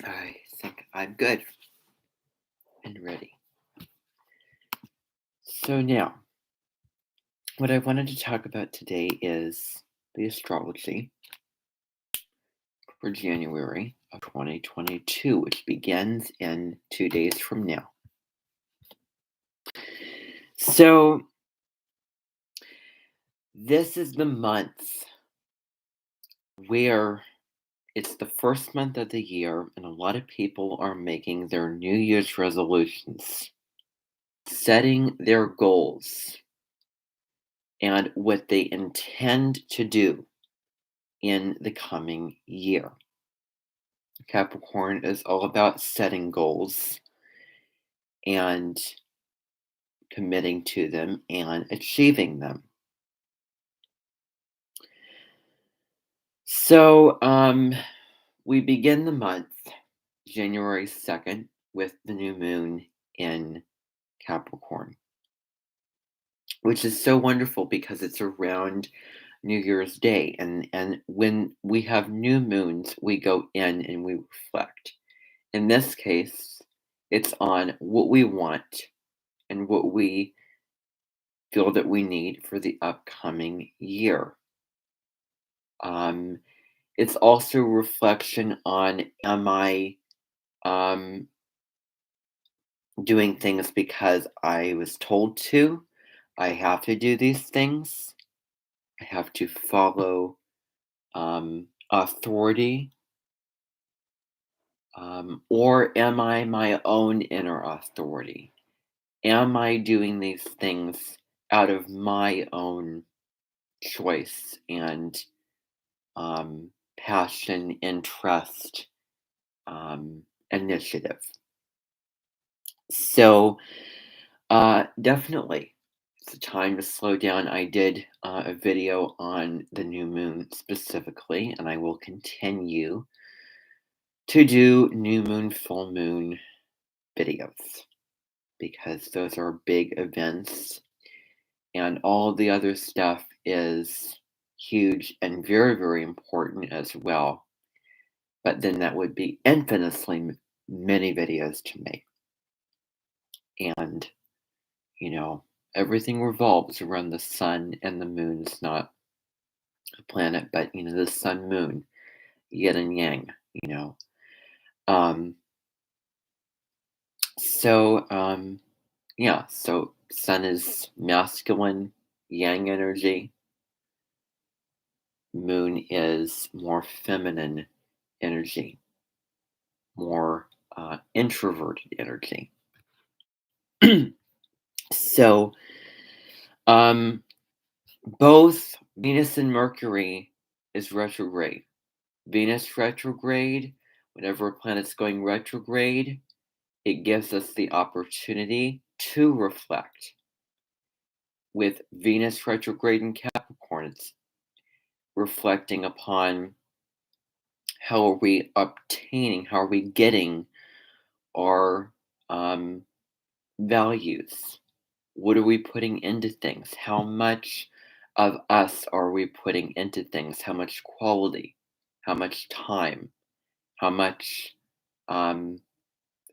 I think I'm good and ready. So now, what I wanted to talk about today is the astrology for January of 2022, which begins in 2 days from now. So, this is the month where it's the first month of the year, and a lot of people are making their New Year's resolutions, setting their goals, and what they intend to do in the coming year. Capricorn is all about setting goals and committing to them and achieving them. So, we begin the month, January 2nd, with the new moon in Capricorn, which is so wonderful because it's around New Year's Day. And when we have new moons, we go in and we reflect. In this case, it's on what we want and what we feel that we need for the upcoming year. It's also reflection on, am I doing things because I was told to? I have to do these things. I have to follow authority. Or am I my own inner authority? Am I doing these things out of my own choice and passion, interest, initiative? So, definitely, it's a time to slow down. I did a video on the new moon specifically, and I will continue to do new moon, full moon videos because those are big events, and all the other stuff is huge and very, very important as well. But then that would be infinitely many videos to make. And, you know, everything revolves around the sun and the moon. It's not a planet, but, the sun, moon, yin and yang, you know. Um, so sun is masculine, yang energy. Moon is more feminine energy, more introverted energy. So, both Venus and Mercury is retrograde. Venus retrograde, whenever a planet's going retrograde, it gives us the opportunity to reflect. With Venus retrograde in Capricorn, it's reflecting upon how are we obtaining, how are we getting our values? What are we putting into things? How much of us are we putting into things? How much quality? How much time? How much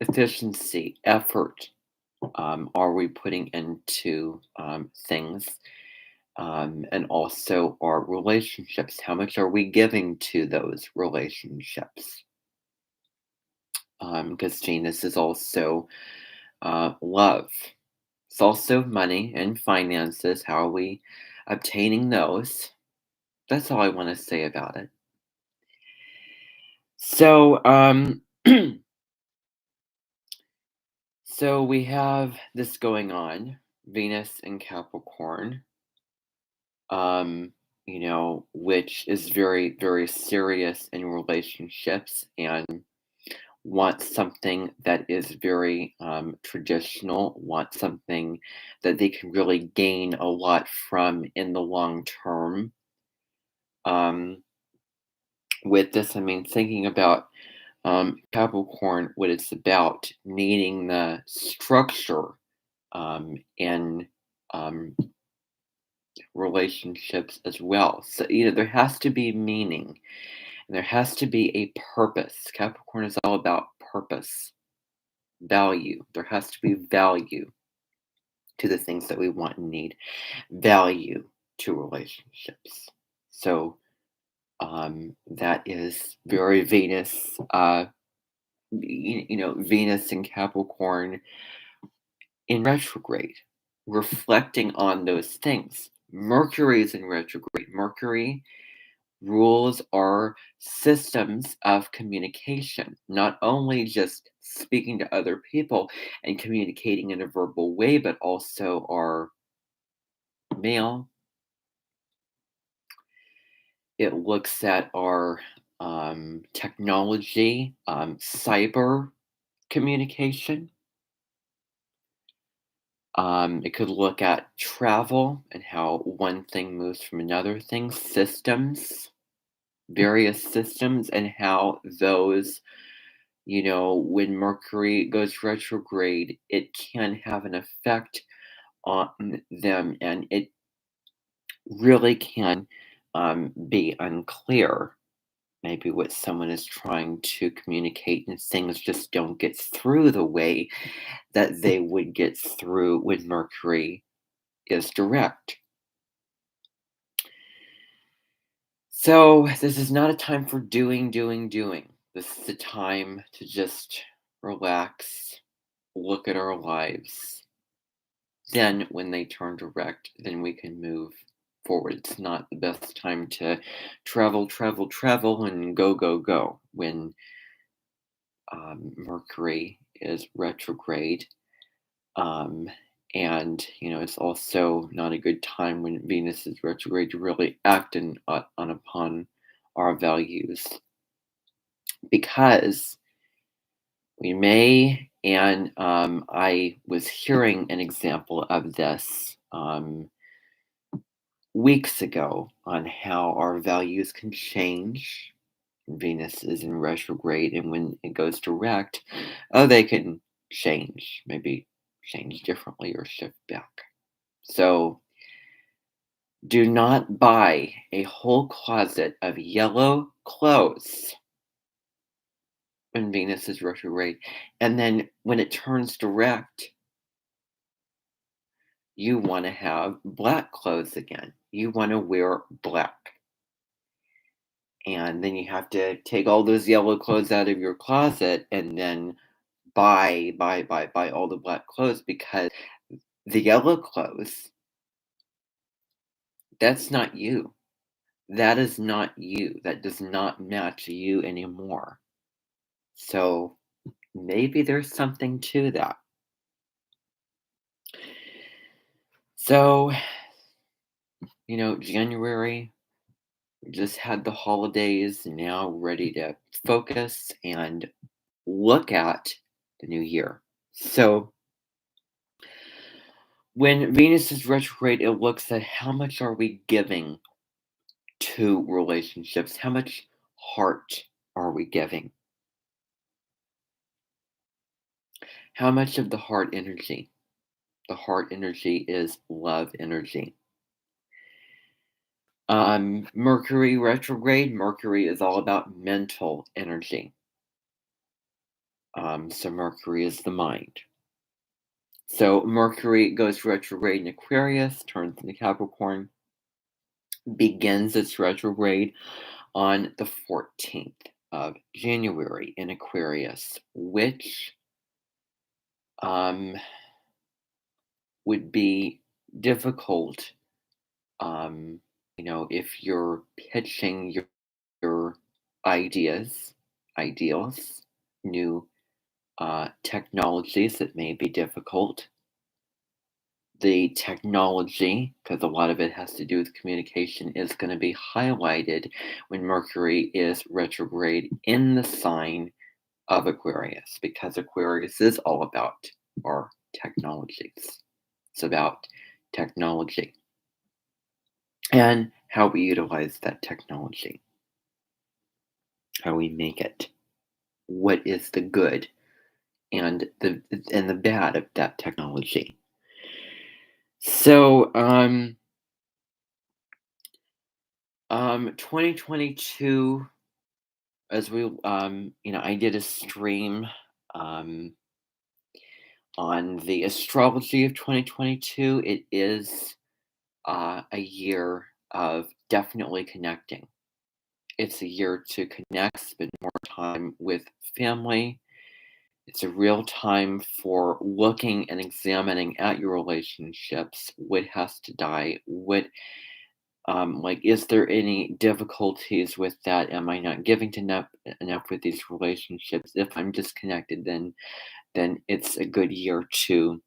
efficiency, effort are we putting into things? And also our relationships. How much are we giving to those relationships? Because Venus is also love. It's also money and finances. How are we obtaining those? That's all I want to say about it. So, so we have this going on, Venus and Capricorn, which is very, very serious in relationships and wants something that is very traditional, wants something that they can really gain a lot from in the long term. With this, I mean, thinking about Capricorn, what it's about, needing the structure in relationships as well. So, there has to be meaning. And there has to be a purpose. Capricorn is all about purpose, value. There has to be value to the things that we want and need, value to relationships. So that is very Venus, Venus in Capricorn in retrograde, reflecting on those things. Mercury is in retrograde. Mercury rules our systems of communication, not only just speaking to other people and communicating in a verbal way, but also our mail. It looks at our technology, cyber communication. It could look at travel and how one thing moves from another thing, systems, various systems, and how those, when Mercury goes retrograde, it can have an effect on them, and it really can be unclear. Maybe what someone is trying to communicate, and things just don't get through the way that they would get through when Mercury is direct. So, this is not a time for doing, doing, doing. This is the time to just relax, look at our lives. Then, when they turn direct, then we can move forward. It's not the best time to travel, travel, travel, and go, go, go when Mercury is retrograde. Um, and it's also not a good time when Venus is retrograde to really act on upon our values, because we may. And I was hearing an example of this weeks ago on how our values can change. Venus is in retrograde, and when it goes direct, they can change, maybe change differently or shift back. So do not buy a whole closet of yellow clothes when Venus is retrograde. And then when it turns direct, you want to have black clothes again. You want to wear black. And then you have to take all those yellow clothes out of your closet and then buy all the black clothes, because the yellow clothes, that's not you. That is not you. That does not match you anymore. So maybe there's something to that. So, January, we just had the holidays, now ready to focus and look at the new year. So, when Venus is retrograde, it looks at how much are we giving to relationships? How much heart are we giving? How much of the heart energy? The heart energy is love energy. Mercury retrograde, Mercury is all about mental energy. So Mercury is the mind. So Mercury goes retrograde in Aquarius, turns into Capricorn, begins its retrograde on the 14th of January in Aquarius, which would be difficult, if you're pitching your ideals, new technologies. That may be difficult. The technology, because a lot of it has to do with communication, is going to be highlighted when Mercury is retrograde in the sign of Aquarius, because Aquarius is all about our technologies. It's about technology and how we utilize that technology, how we make it, what is the good and the bad of that technology. So 2022 as we, I did a stream um, on the astrology of 2022. It is a year of definitely connecting. It's a year to connect, spend more time with family. It's a real time for looking and examining at your relationships. What has to die? Is there any difficulties with that? Am I not giving to enough with these relationships? If I'm disconnected, then it's a good year to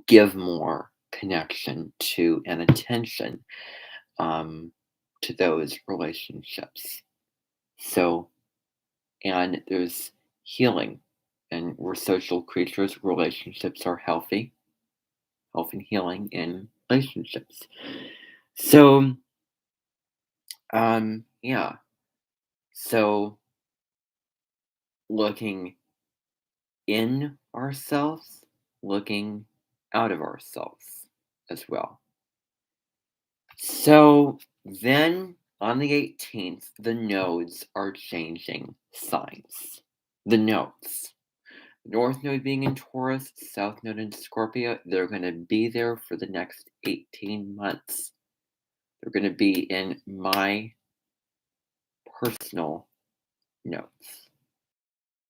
give more connection to and attention um, to those relationships. So, and there's healing, and we're social creatures. Relationships are health and healing in relationships. So, yeah. So, looking in ourselves, looking out of ourselves as well. So then on the 18th, the nodes are changing signs. The nodes. North node being in Taurus, South node in Scorpio, they're going to be there for the next 18 months. They're going to be in my personal nodes.